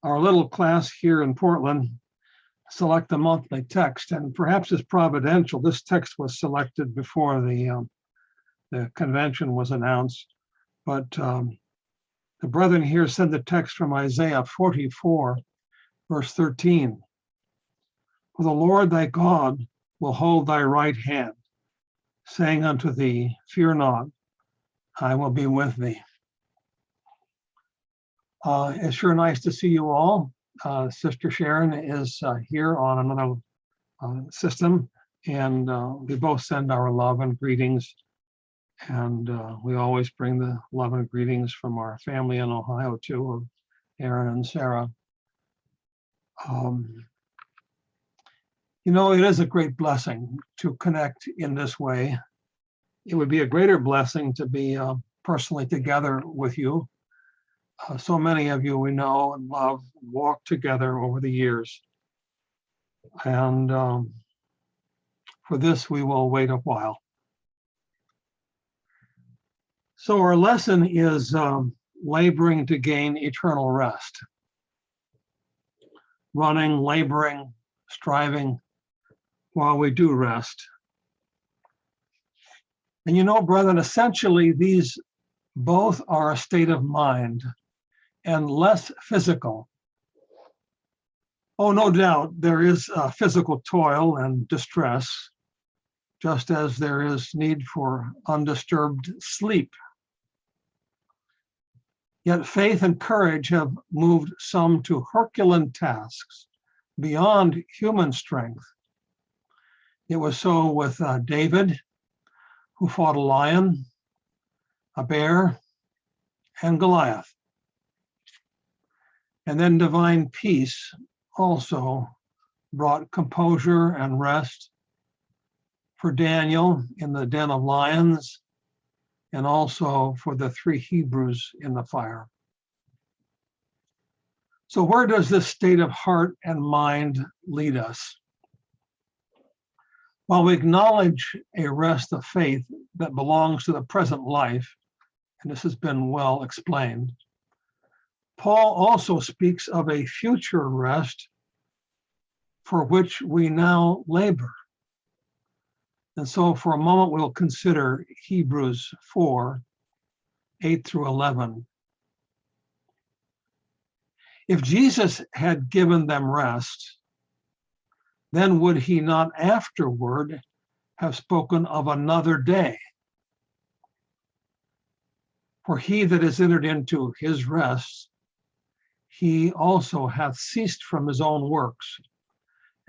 our little class here in Portland select the monthly text, and perhaps it's providential. This text was selected before the convention was announced, but the brethren here send the text from Isaiah 44, verse 13. For the Lord thy God will hold thy right hand, saying unto thee, fear not, I will be with thee. It's sure nice to see you all. Sister Sharon is here on another system, and we both send our love and greetings. And we always bring the love and greetings from our family in Ohio too, of Aaron and Sarah. You know, it is a great blessing to connect in this way. It would be a greater blessing to be personally together with you. So many of you we know and love, walked together over the years. And for this, we will wait a while. So our lesson is laboring to gain eternal rest. Running, laboring, striving while we do rest. And you know, brethren, essentially these both are a state of mind and less physical. Oh, no doubt there is physical toil and distress, just as there is need for undisturbed sleep. Yet faith and courage have moved some to Herculean tasks beyond human strength. It was so with David, who fought a lion, a bear, and Goliath. And then divine peace also brought composure and rest for Daniel in the den of lions, and also for the 3 Hebrews in the fire. So where does this state of heart and mind lead us? While we acknowledge a rest of faith that belongs to the present life, and this has been well explained, Paul also speaks of a future rest for which we now labor. And so for a moment, we'll consider Hebrews 4, 8 through 11. If Jesus had given them rest, then would he not afterward have spoken of another day? For he that is entered into his rest, he also hath ceased from his own works,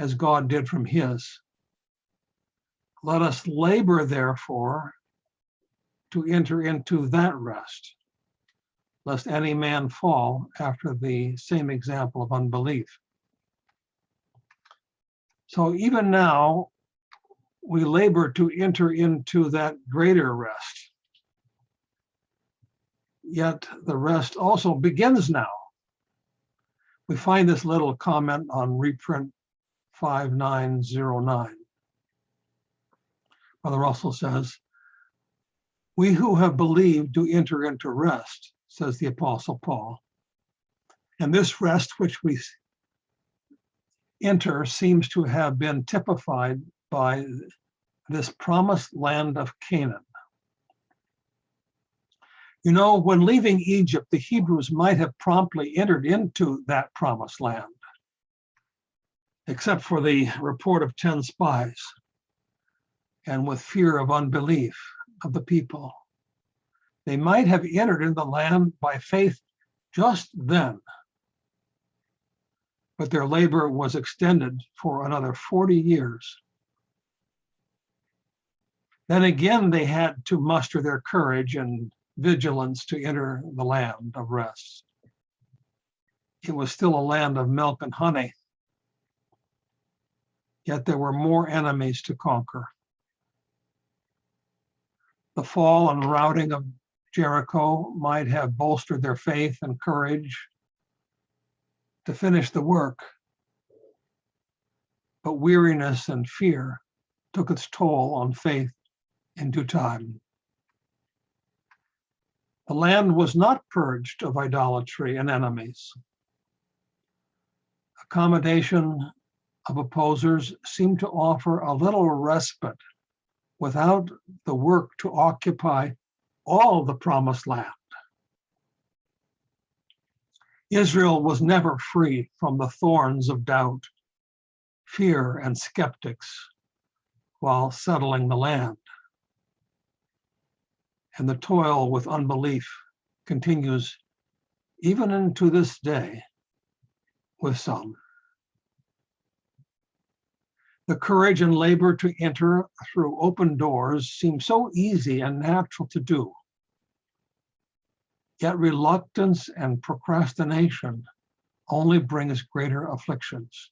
as God did from his. Let us labor, therefore, to enter into that rest, lest any man fall after the same example of unbelief. So even now, we labor to enter into that greater rest. Yet the rest also begins now. We find this little comment on reprint 5909. Brother Russell says, we who have believed do enter into rest, says the Apostle Paul. And this rest which we enter seems to have been typified by this promised land of Canaan. You know, when leaving Egypt, the Hebrews might have promptly entered into that promised land, except for the report of 10 spies, and with fear of unbelief of the people. They might have entered into the land by faith just then, but their labor was extended for another 40 years. Then again, they had to muster their courage and vigilance to enter the land of rest. It was still a land of milk and honey, yet there were more enemies to conquer. The fall and routing of Jericho might have bolstered their faith and courage to finish the work, but weariness and fear took its toll on faith in due time. The land was not purged of idolatry and enemies. Accommodation of opposers seemed to offer a little respite without the work to occupy all the promised land. Israel was never free from the thorns of doubt, fear, and skeptics while settling the land. And the toil with unbelief continues even into this day with some. The courage and labor to enter through open doors seem so easy and natural to do. Yet reluctance and procrastination only brings greater afflictions.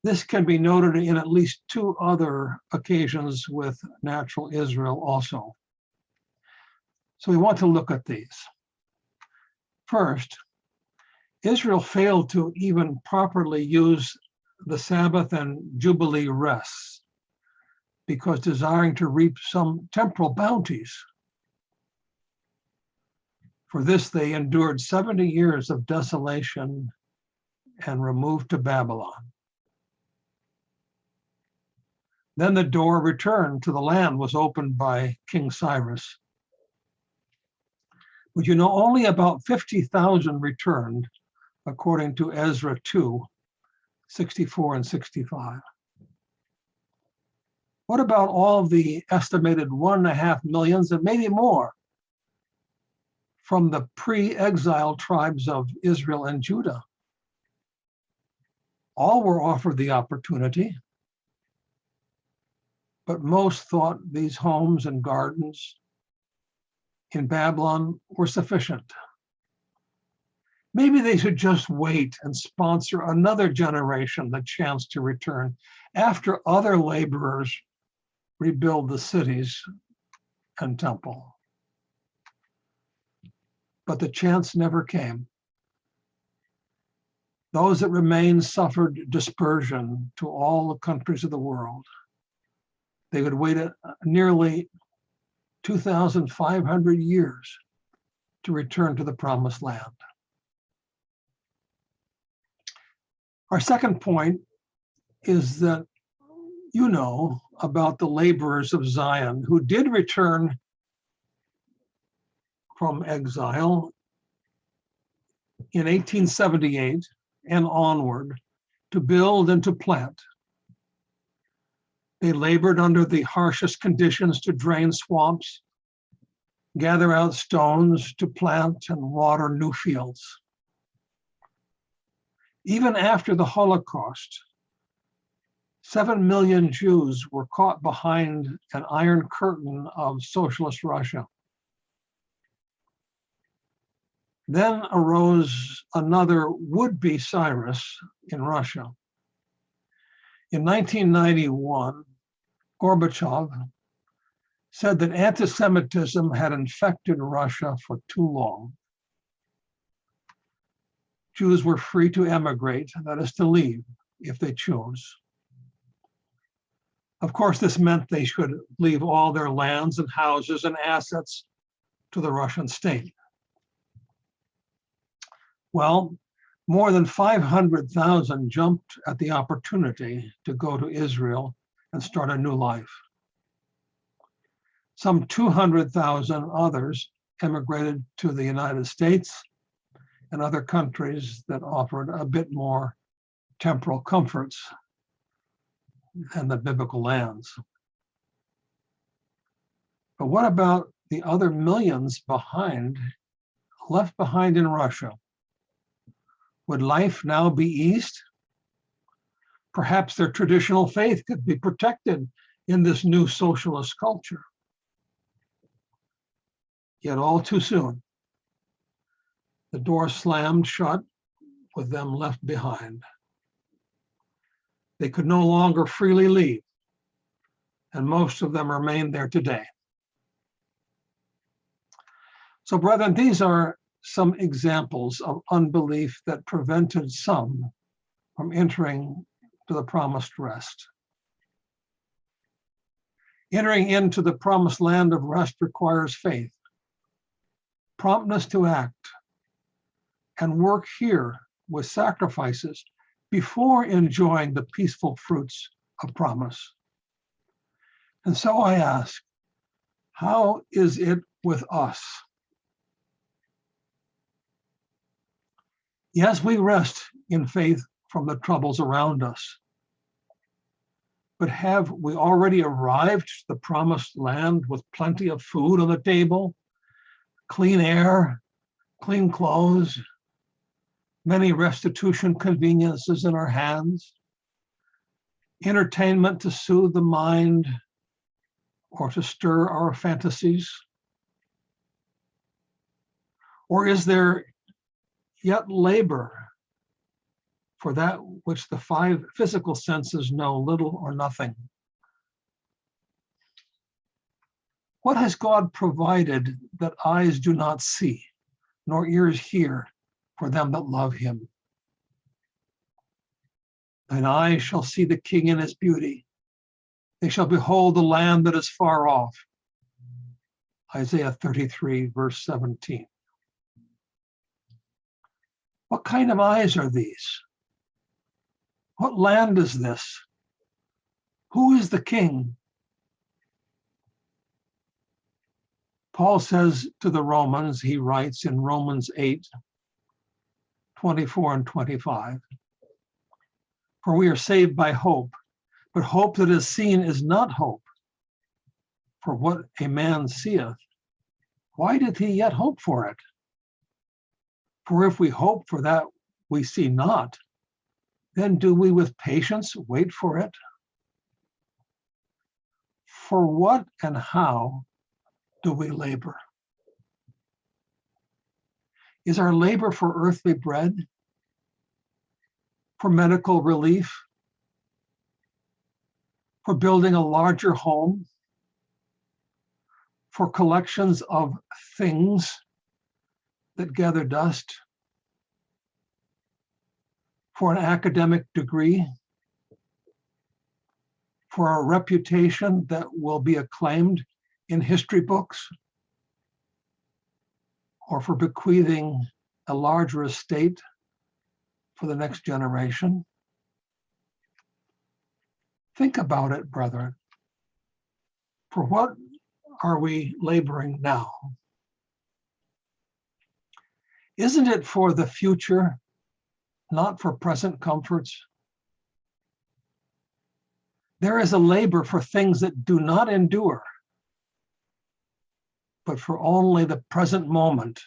This can be noted in at least 2 other occasions with natural Israel also. So we want to look at these. First, Israel failed to even properly use the Sabbath and Jubilee rests because desiring to reap some temporal bounties. For this, they endured 70 years of desolation and removed to Babylon. Then the door returned to the land was opened by King Cyrus. But you know, only about 50,000 returned, according to Ezra 2, 64 and 65. What about all the estimated 1.5 million and maybe more from the pre-exile tribes of Israel and Judah? All were offered the opportunity, but most thought these homes and gardens in Babylon were sufficient. Maybe they should just wait and sponsor another generation the chance to return after other laborers rebuild the cities and temple. But the chance never came. Those that remained suffered dispersion to all the countries of the world. They would wait nearly 2,500 years to return to the promised land. Our second point is that you know about the laborers of Zion who did return from exile in 1878 and onward to build and to plant. They labored under the harshest conditions to drain swamps, gather out stones to plant and water new fields. Even after the Holocaust, 7 million Jews were caught behind an iron curtain of socialist Russia. Then arose another would-be Cyrus in Russia. In 1991, Gorbachev said that anti-Semitism had infected Russia for too long. Jews were free to emigrate, that is to leave, if they chose. Of course, this meant they should leave all their lands and houses and assets to the Russian state. Well, more than 500,000 jumped at the opportunity to go to Israel and start a new life. Some 200,000 others emigrated to the United States and other countries that offered a bit more temporal comforts than the biblical lands. But what about the other millions left behind in Russia? Would life now be eased? Perhaps their traditional faith could be protected in this new socialist culture. Yet all too soon, the door slammed shut with them left behind. They could no longer freely leave, and most of them remain there today. So, brethren, these are some examples of unbelief that prevented some from entering to the promised rest. Entering into the promised land of rest requires faith, promptness to act, and work here with sacrifices before enjoying the peaceful fruits of promise. And so I ask, how is it with us? Yes, we rest in faith from the troubles around us. But have we already arrived to the promised land with plenty of food on the table, clean air, clean clothes, many restitution conveniences in our hands, entertainment to soothe the mind or to stir our fantasies? Or is there yet labor for that which the five physical senses know little or nothing? What has God provided that eyes do not see, nor ears hear, for them that love him? Thine eyes shall see the King in his beauty. They shall behold the land that is far off. Isaiah 33, verse 17. What kind of eyes are these? What land is this? Who is the king? Paul says to the Romans, he writes in Romans 8, 24 and 25, for we are saved by hope, but hope that is seen is not hope. For what a man seeth, why did he yet hope for it? For if we hope for that we see not, then do we with patience wait for it? For what and how do we labor? Is our labor for earthly bread, for medical relief, for building a larger home, for collections of things that gather dust, for an academic degree, for a reputation that will be acclaimed in history books, or for bequeathing a larger estate for the next generation? Think about it, brethren. For what are we laboring now? Isn't it for the future, not for present comforts? There is a labor for things that do not endure, but for only the present moment.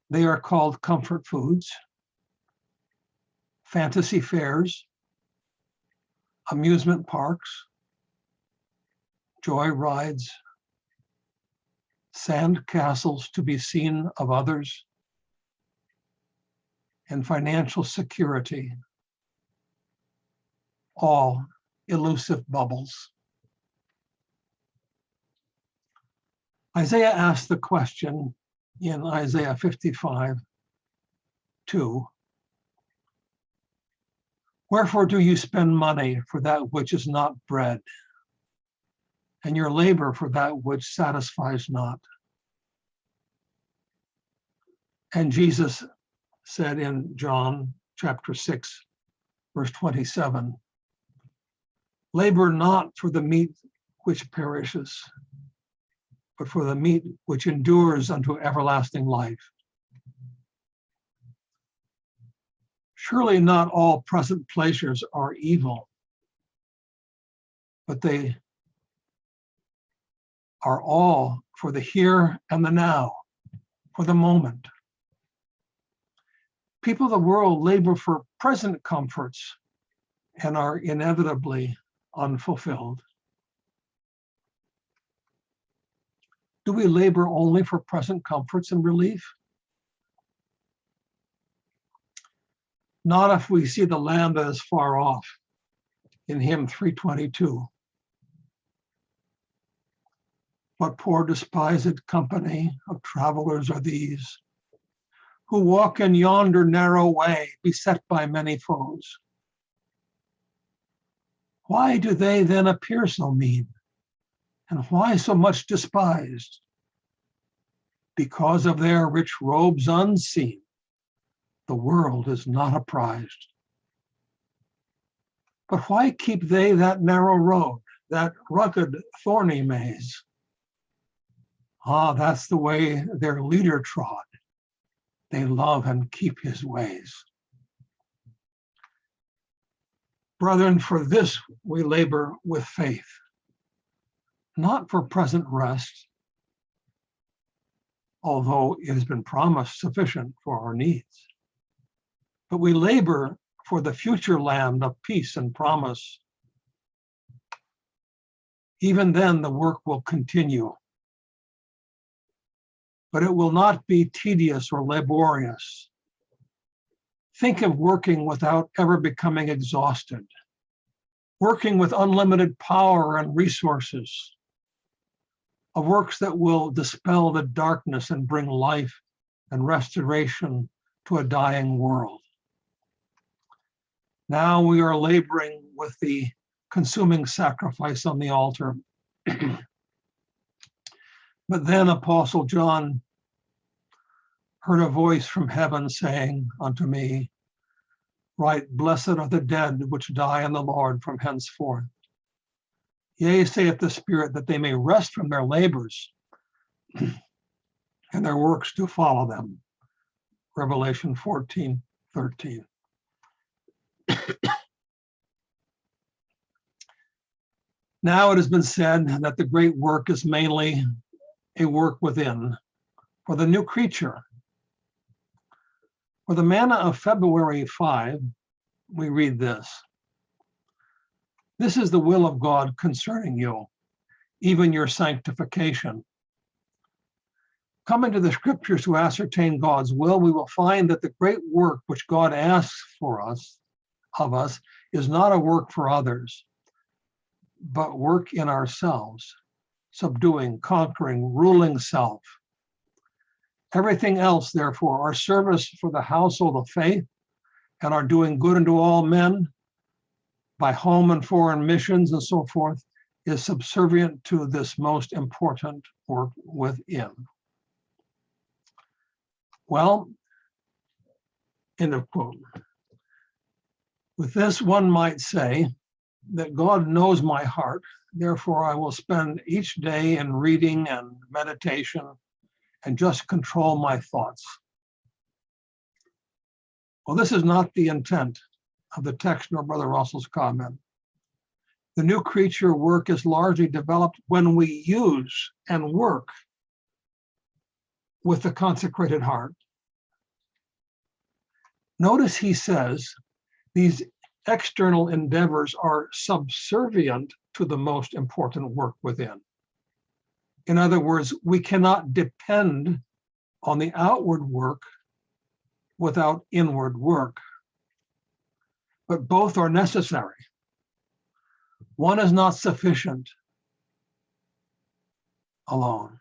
They are called comfort foods, fantasy fairs, amusement parks, joy rides, sand castles to be seen of others, and financial security, all elusive bubbles. Isaiah asked the question in Isaiah 55, 2, wherefore do you spend money for that which is not bread, and your labor for that which satisfies not? And Jesus said in John chapter 6, verse 27, labor not for the meat which perishes, but for the meat which endures unto everlasting life. Surely not all present pleasures are evil, but they are all for the here and the now, for the moment. People of the world labor for present comforts and are inevitably unfulfilled. Do we labor only for present comforts and relief? Not if we see the land that is far off in hymn 322. What poor despised company of travelers are these, who walk in yonder narrow way, beset by many foes. Why do they then appear so mean? And why so much despised? Because of their rich robes unseen, The world is not apprised. But why keep they that narrow road, that rugged, thorny maze? Ah, that's the way their leader trod. They love and keep his ways. Brethren, for this we labor with faith, not for present rest, although it has been promised sufficient for our needs, but we labor for the future land of peace and promise. Even then, the work will continue, but it will not be tedious or laborious. Think of working without ever becoming exhausted, working with unlimited power and resources, of works that will dispel the darkness and bring life and restoration to a dying world. Now we are laboring with the consuming sacrifice on the altar. But then Apostle John heard a voice from heaven saying unto me, Write, blessed are the dead which die in the Lord from henceforth. Yea, saith the Spirit, that they may rest from their labors, and their works do follow them. Revelation 14:13. Now it has been said that the great work is mainly a work within, for the new creature. For the manna of February 5, we read this. This is the will of God concerning you, even your sanctification. Coming to the scriptures to ascertain God's will, we will find that the great work which God asks of us, is not a work for others, but work in ourselves, subduing, conquering, ruling self. Everything else, therefore, our service for the household of faith and our doing good unto all men by home and foreign missions and so forth, is subservient to this most important work within. Well, end of quote. With this, one might say that God knows my heart, therefore I will spend each day in reading and meditation and just control my thoughts. Well, this is not the intent of the text nor Brother Russell's comment. The new creature work is largely developed when we use and work with the consecrated heart. Notice he says these external endeavors are subservient to the most important work within. In other words, we cannot depend on the outward work without inward work, but both are necessary. One is not sufficient alone.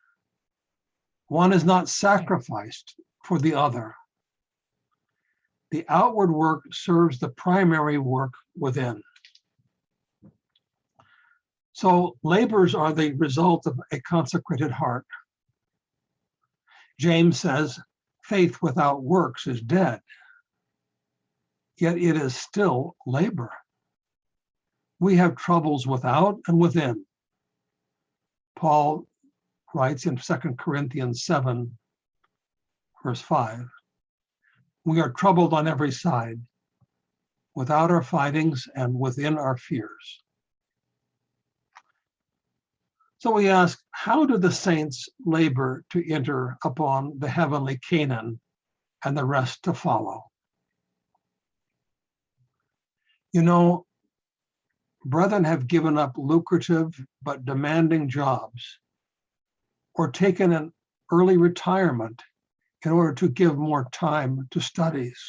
One is not sacrificed for the other. The outward work serves the primary work within. So labors are the result of a consecrated heart. James says, faith without works is dead, yet it is still labor. We have troubles without and within. Paul writes in 2 Corinthians 7, verse 5, we are troubled on every side, without our fightings and within our fears. So we ask, how do the saints labor to enter upon the heavenly Canaan and the rest to follow? You know, brethren have given up lucrative but demanding jobs or taken an early retirement in order to give more time to studies,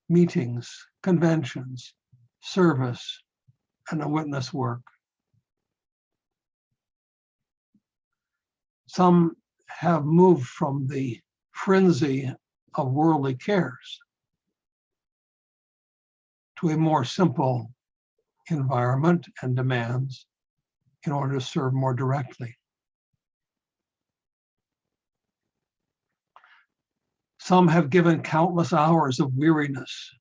meetings, conventions, service, and a witness work. Some have moved from the frenzy of worldly cares to a more simple environment and demands in order to serve more directly. Some have given countless hours of weariness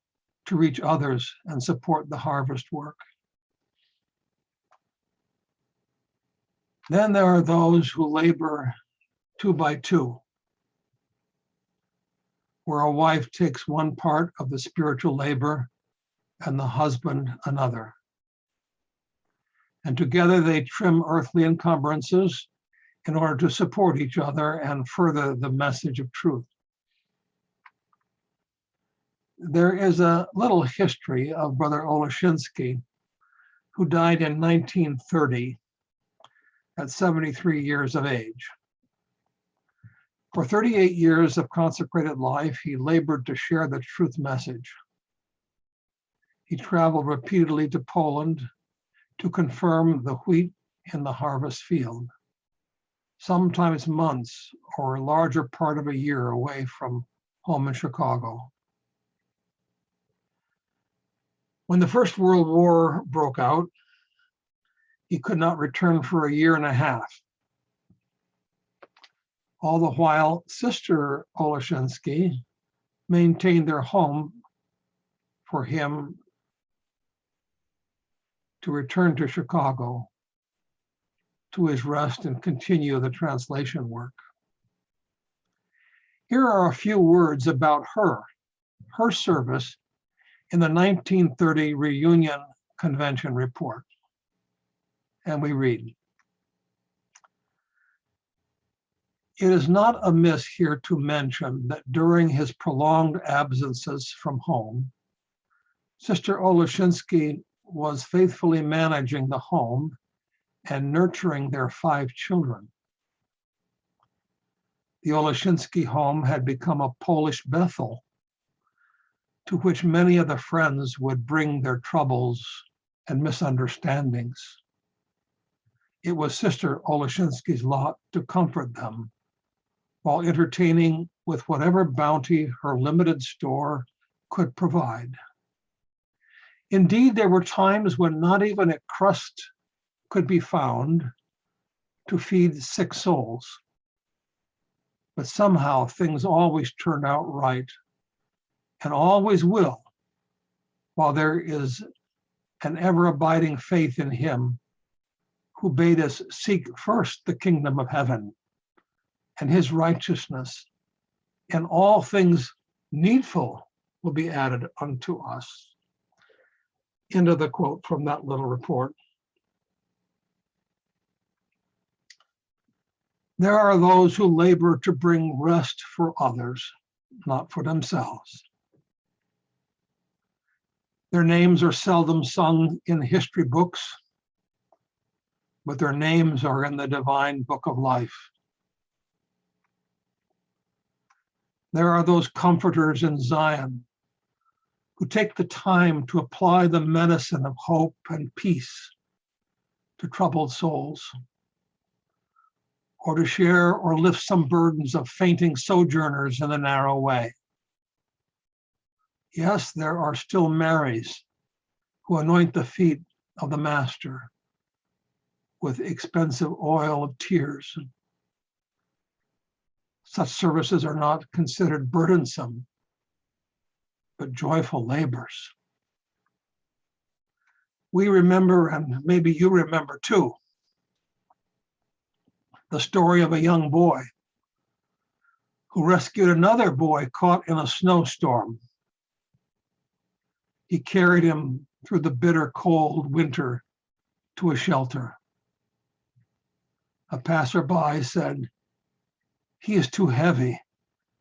to reach others and support the harvest work. Then there are those who labor 2 by 2, where a wife takes one part of the spiritual labor and the husband another. And together they trim earthly encumbrances in order to support each other and further the message of truth. There is a little history of Brother Oleshinsky, who died in 1930 at 73 years of age. For 38 years of consecrated life, he labored to share the truth message. He traveled repeatedly to Poland to confirm the wheat in the harvest field, sometimes months or a larger part of a year away from home in Chicago. When the First World War broke out, he could not return for a year and a half. All the while, Sister Oleshinsky maintained their home for him to return to Chicago to his rest and continue the translation work. Here are a few words about her service in the 1930 Reunion Convention report. And we read, "It is not amiss here to mention that during his prolonged absences from home, Sister Oleshinsky was faithfully managing the home and nurturing their 5 children. The Oleshinsky home had become a Polish Bethel, to which many of the friends would bring their troubles and misunderstandings. It was Sister Oleshinsky's lot to comfort them while entertaining with whatever bounty her limited store could provide. Indeed, there were times when not even a crust could be found to feed 6 souls. But somehow things always turned out right and always will, while there is an ever-abiding faith in him who bade us seek first the kingdom of heaven and his righteousness, and all things needful will be added unto us." End of the quote from that little report. There are those who labor to bring rest for others, not for themselves. Their names are seldom sung in history books, but their names are in the divine book of life. There are those comforters in Zion who take the time to apply the medicine of hope and peace to troubled souls, or to share or lift some burdens of fainting sojourners in the narrow way. Yes, there are still Marys who anoint the feet of the Master with expensive oil of tears. Such services are not considered burdensome, but joyful labors. We remember, and maybe you remember too, the story of a young boy who rescued another boy caught in a snowstorm. He carried him through the bitter cold winter to a shelter. A passerby said, "He is too heavy.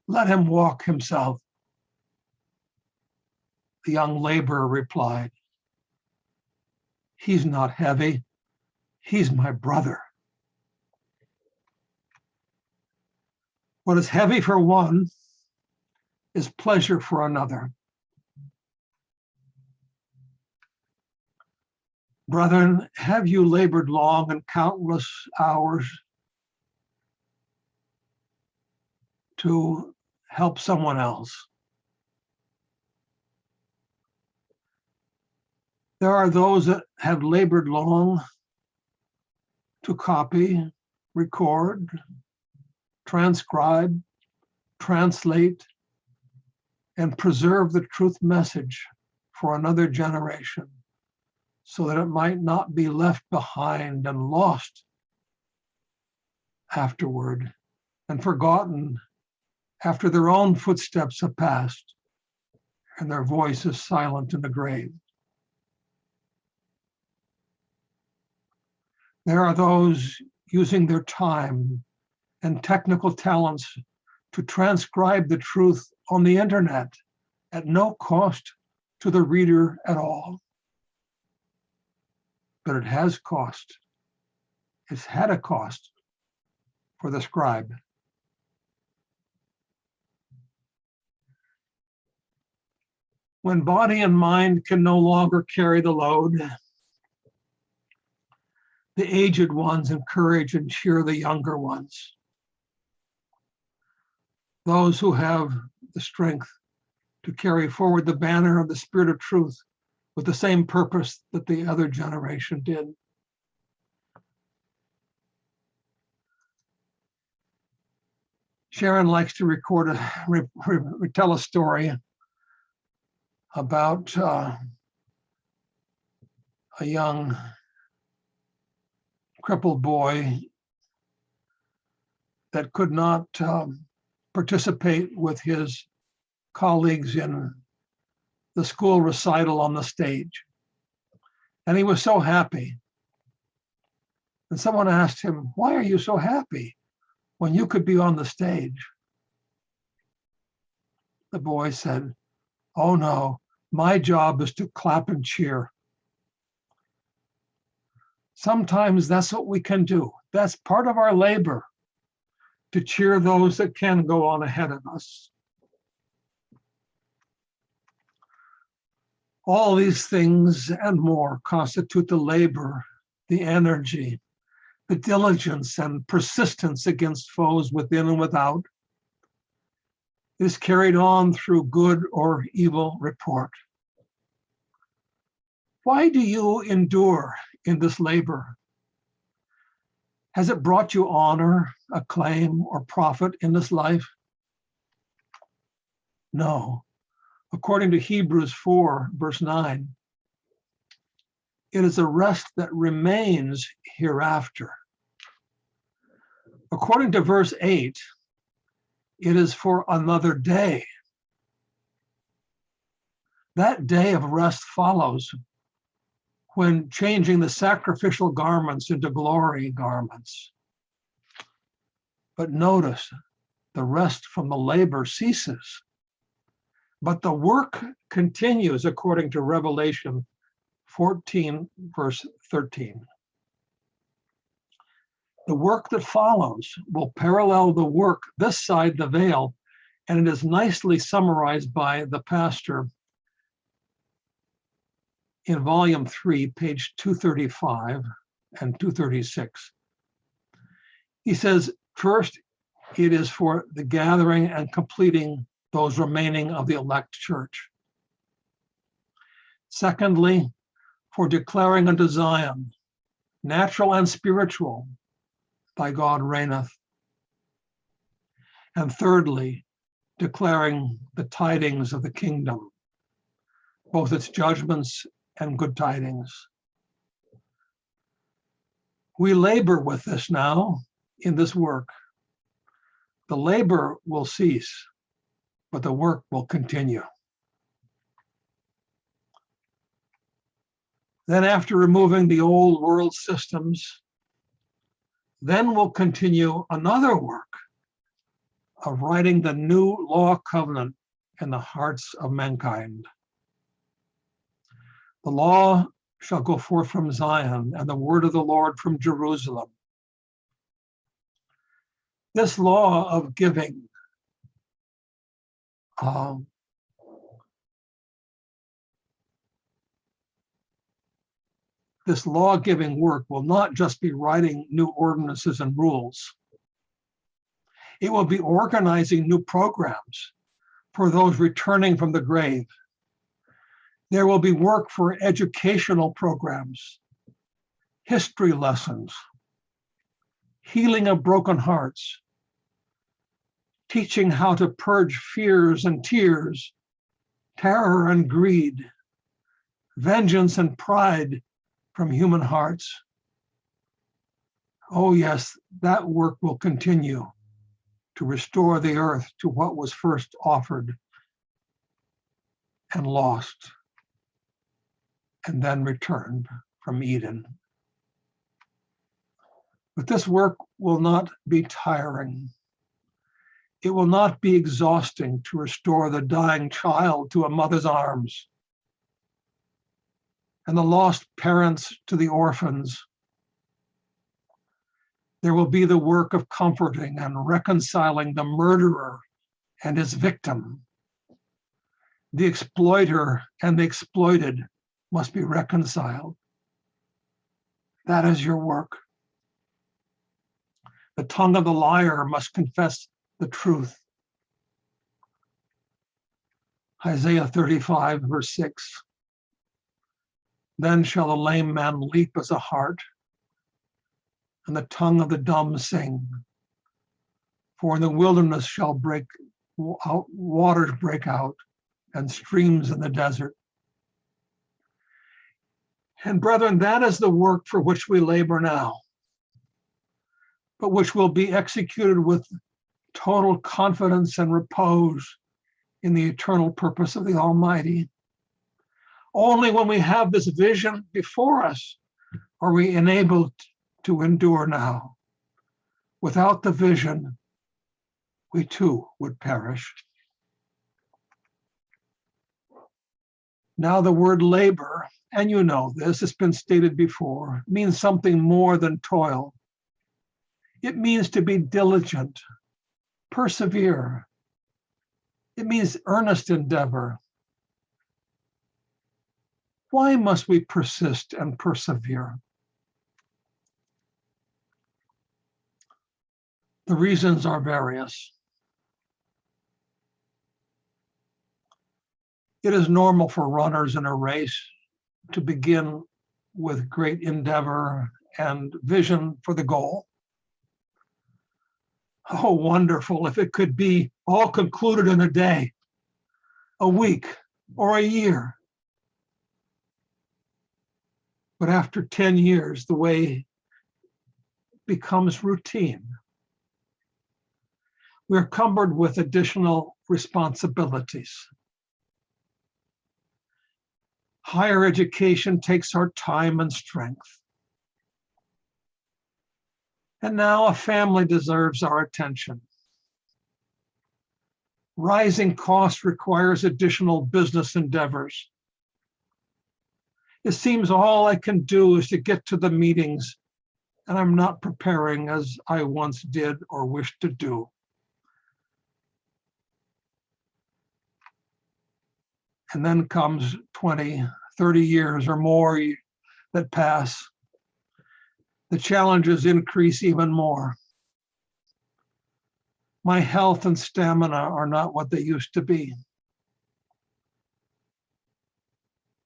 Let him walk himself." The young laborer replied, "He's not heavy. He's my brother." What is heavy for one is pleasure for another. Brethren, have you labored long and countless hours to help someone else? There are those that have labored long to copy, record, transcribe, translate, and preserve the truth message for another generation so that it might not be left behind and lost afterward and forgotten after their own footsteps have passed and their voice is silent in the grave. There are those using their time and technical talents to transcribe the truth on the internet at no cost to the reader at all. But it has cost. It's had a cost for the scribe. When body and mind can no longer carry the load, the aged ones encourage and cheer the younger ones. Those who have the strength to carry forward the banner of the Spirit of truth with the same purpose that the other generation did. Sharon likes to tell a story about a young crippled boy that could not participate with his colleagues in the school recital on the stage. And he was so happy. And someone asked him, "Why are you so happy when you could be on the stage?" The boy said, "Oh no, my job is to clap and cheer." Sometimes that's what we can do. That's part of our labor, to cheer those that can go on ahead of us. All these things and more constitute the labor, the energy, the diligence and persistence against foes within and without. It is carried on through good or evil report. Why do you endure in this labor? Has it brought you honor, acclaim, or profit in this life? No. According to Hebrews 4, verse 9, it is a rest that remains hereafter. According to verse 8, it is for another day. That day of rest follows when changing the sacrificial garments into glory garments. But notice, the rest from the labor ceases, but the work continues according to Revelation 14, verse 13. The work that follows will parallel the work this side the veil, and it is nicely summarized by the pastor in volume 3, page 235 and 236. He says, first, it is for the gathering and completing those remaining of the elect church. Secondly, for declaring unto Zion, natural and spiritual, thy God reigneth. And thirdly, declaring the tidings of the kingdom, both its judgments and good tidings. We labor with this now in this work. The labor will cease, but the work will continue. Then after removing the old world systems, then we'll continue another work of writing the new law covenant in the hearts of mankind. The law shall go forth from Zion, and the word of the Lord from Jerusalem. This law of giving this law-giving work will not just be writing new ordinances and rules. It will be organizing new programs for those returning from the grave. There will be work for educational programs, history lessons, healing of broken hearts, teaching how to purge fears and tears terror and greed, vengeance and pride from human hearts. Oh yes, that work will continue to restore the earth to what was first offered and lost and then returned from Eden. But this work will not be tiring. It will not be exhausting to restore the dying child to a mother's arms and the lost parents to the orphans. There will be the work of comforting and reconciling the murderer and his victim. The exploiter and the exploited must be reconciled. That is your work. The tongue of the liar must confess the truth. Isaiah 35, verse 6. Then shall the lame man leap as a hart, and the tongue of the dumb sing. For in the wilderness shall waters break out, and streams in the desert. And brethren, that is the work for which we labor now, but which will be executed with total confidence and repose in the eternal purpose of the Almighty. Only when we have this vision before us are we enabled to endure now. Without the vision, we too would perish. Now the word labor, and you know this, it's been stated before, means something more than toil. It means to be diligent, persevere. It means earnest endeavor. Why must we persist and persevere? The reasons are various. It is normal for runners in a race to begin with great endeavor and vision for the goal. Oh, wonderful if it could be all concluded in a day, a week, or a year. But after 10 years, the way becomes routine. We're cumbered with additional responsibilities. Higher education takes our time and strength. And now a family deserves our attention. Rising cost requires additional business endeavors. It seems all I can do is to get to the meetings, and I'm not preparing as I once did or wished to do. And then comes 20, 30 years or more that pass. The challenges increase even more. My health and stamina are not what they used to be.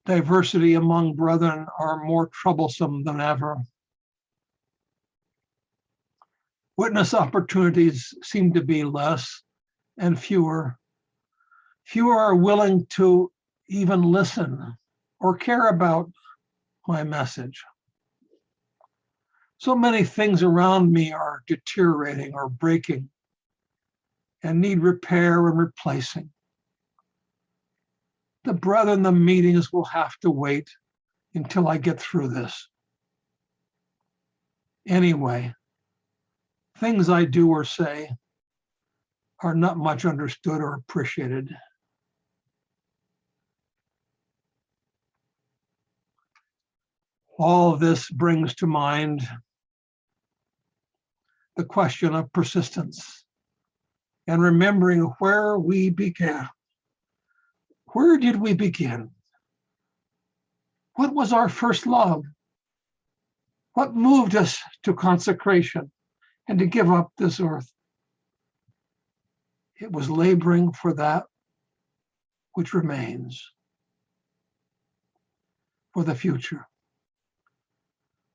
Diversity among brethren are more troublesome than ever. Witness opportunities seem to be less and fewer. Fewer are willing to even listen or care about my message. So many things around me are deteriorating or breaking and need repair and replacing. The brethren, the meetings will have to wait until I get through this. Anyway, things I do or say are not much understood or appreciated. All of this brings to mind the question of persistence and remembering where we began. Where did we begin? What was our first love? What moved us to consecration and to give up this earth? It was laboring for that which remains, for the future.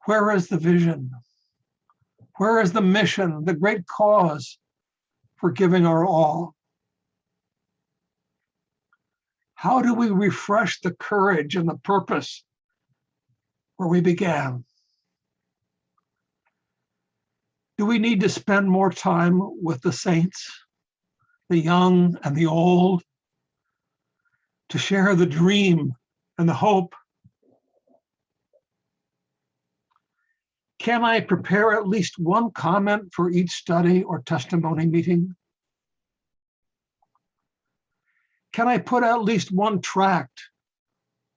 Where is the vision? Where is the mission, the great cause for giving our all? How do we refresh the courage and the purpose where we began? Do we need to spend more time with the saints, the young and the old, to share the dream and the hope? Can I prepare at least one comment for each study or testimony meeting? Can I put at least one tract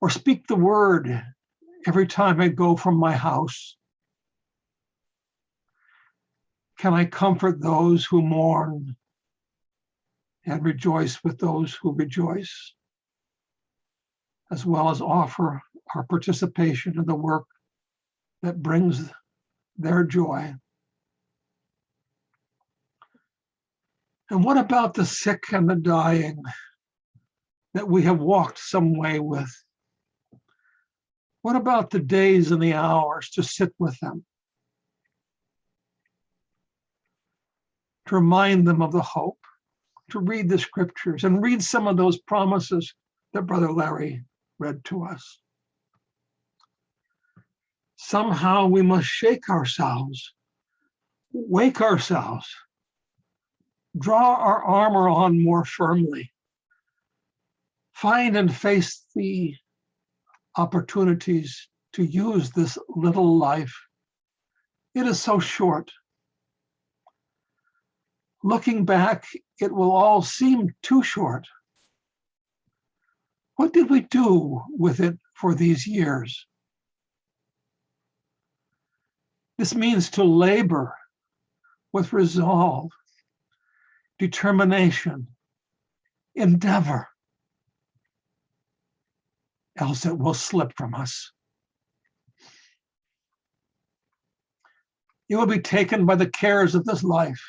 or speak the word every time I go from my house? Can I comfort those who mourn and rejoice with those who rejoice, as well as offer our participation in the work that brings their joy? And what about the sick and the dying that we have walked some way with? What about the days and the hours to sit with them, to remind them of the hope, to read the scriptures and read some of those promises that Brother Larry read to us? Somehow we must shake ourselves, wake ourselves, draw our armor on more firmly, find and face the opportunities to use this little life. It is so short. Looking back, it will all seem too short. What did we do with it for these years? This means to labor with resolve, determination, endeavor, else it will slip from us. You will be taken by the cares of this life.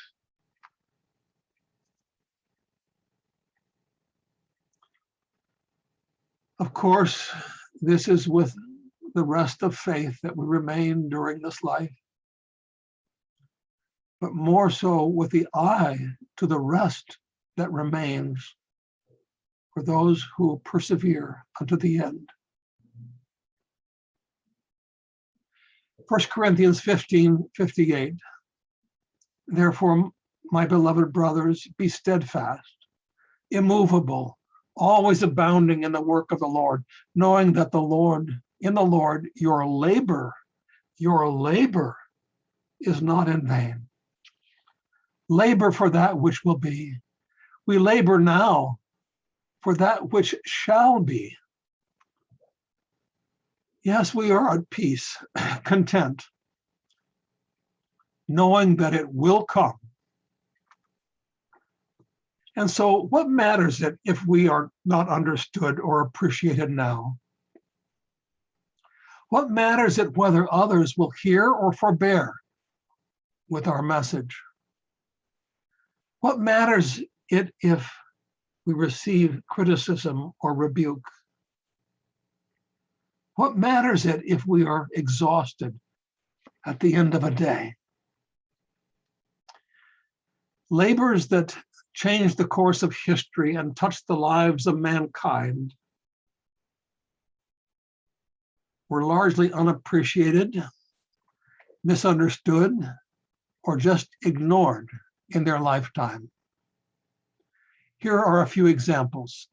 Of course, this is with the rest of faith that we remain during this life, but more so with the eye to the rest that remains for those who persevere unto the end. 1 Corinthians 15:58. Therefore, my beloved brothers, be steadfast, immovable, always abounding in the work of the Lord, knowing that in the Lord, your labor is not in vain. Labor for that which will be. We labor now for that which shall be. Yes, we are at peace, content, knowing that it will come. And so what matters it if we are not understood or appreciated now? What matters it whether others will hear or forbear with our message? What matters it if we receive criticism or rebuke? What matters it if we are exhausted at the end of a day? Labors that changed the course of history and touched the lives of mankind were largely unappreciated, misunderstood, or just ignored in their lifetime. Here are a few examples.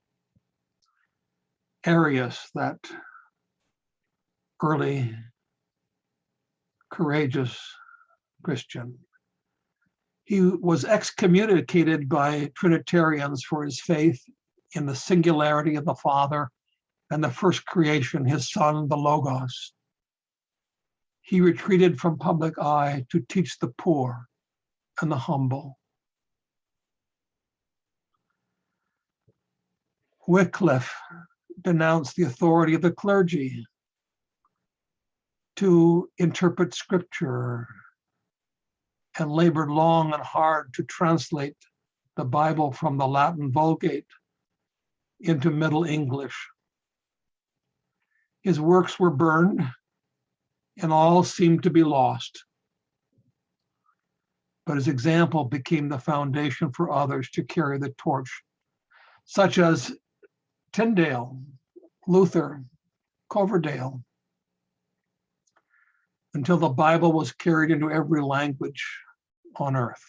Arius, that early, courageous Christian. He was excommunicated by Trinitarians for his faith in the singularity of the Father and the first creation, his Son, the Logos. He retreated from public eye to teach the poor and the humble. Wycliffe denounced the authority of the clergy to interpret scripture and labored long and hard to translate the Bible from the Latin Vulgate into Middle English. His works were burned and all seemed to be lost. But his example became the foundation for others to carry the torch, such as Tyndale, Luther, Coverdale, until the Bible was carried into every language on earth.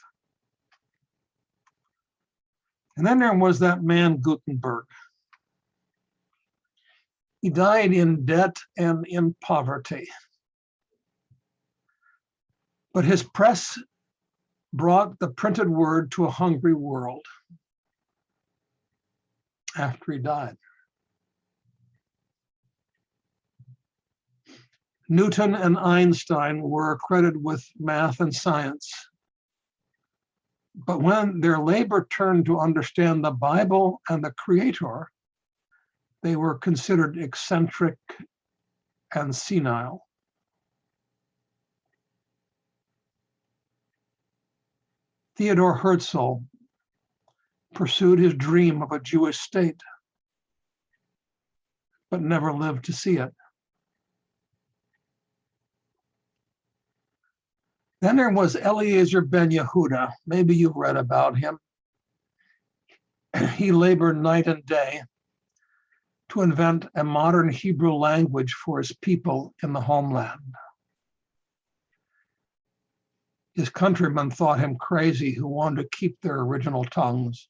And then there was that man, Gutenberg. He died in debt and in poverty. But his press brought the printed word to a hungry world after he died. Newton and Einstein were accredited with math and science. But when their labor turned to understand the Bible and the Creator, they were considered eccentric and senile. Theodor Herzl pursued his dream of a Jewish state, but never lived to see it. Then there was Eliezer ben Yehuda. Maybe you've read about him. He labored night and day to invent a modern Hebrew language for his people in the homeland. His countrymen thought him crazy, who wanted to keep their original tongues.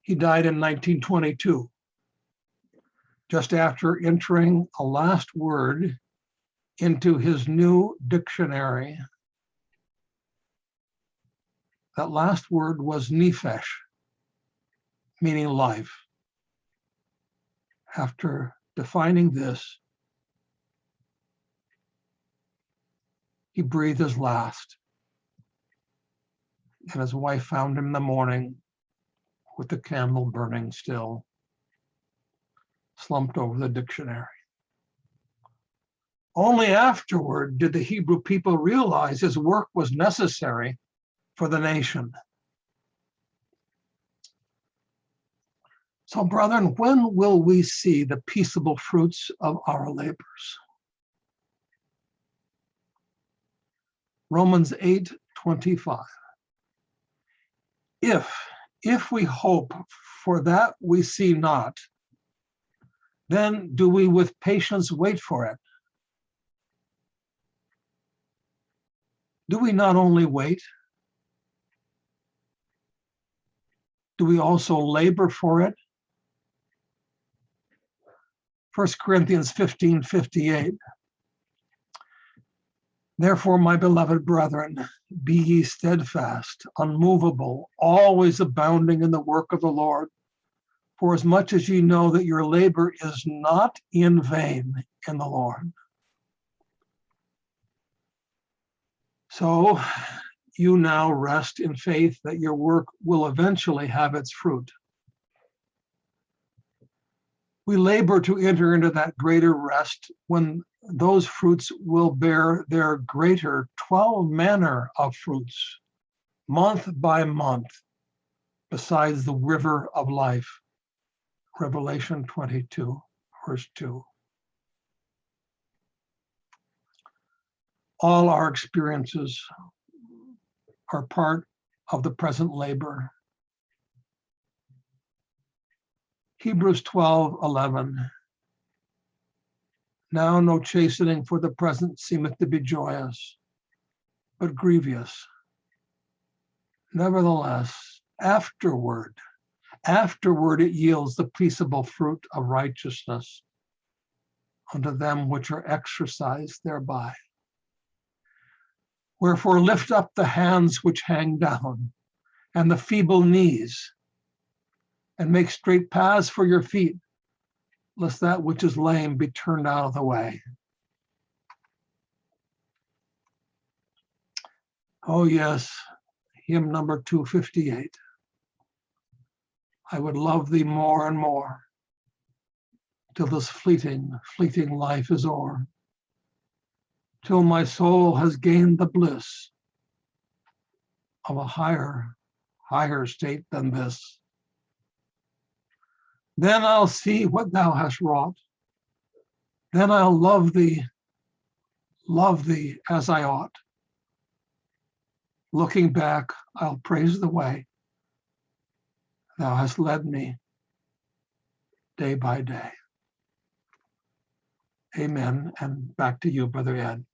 He died in 1922, just after entering a last word into his new dictionary. That last word was nephesh, meaning life. After defining this, he breathed his last, and his wife found him in the morning with the candle burning still, slumped over the dictionary. Only afterward did the Hebrew people realize his work was necessary for the nation. So, brethren, when will we see the peaceable fruits of our labors? Romans 8:25. If we hope for that we see not, then do we with patience wait for it. Do we not only wait? Do we also labor for it? 1 Corinthians 15:58. Therefore, my beloved brethren, be ye steadfast, unmovable, always abounding in the work of the Lord, for as much as ye know that your labor is not in vain in the Lord. So you now rest in faith that your work will eventually have its fruit. We labor to enter into that greater rest when those fruits will bear their greater 12 manner of fruits, month by month, besides the river of life. Revelation 22, verse 2. All our experiences are part of the present labor. Hebrews 12:11. Now no chastening for the present seemeth to be joyous, but grievous. Nevertheless, afterward it yields the peaceable fruit of righteousness unto them which are exercised thereby. Wherefore lift up the hands which hang down, and the feeble knees, and make straight paths for your feet, lest that which is lame be turned out of the way. Oh yes, hymn number 258. I would love thee more and more, till this fleeting life is o'er, till my soul has gained the bliss of a higher state than this. Then I'll see what thou hast wrought. Then I'll love thee as I ought. Looking back, I'll praise the way Thou hast led me day by day. Amen. And back to you, Brother Ed.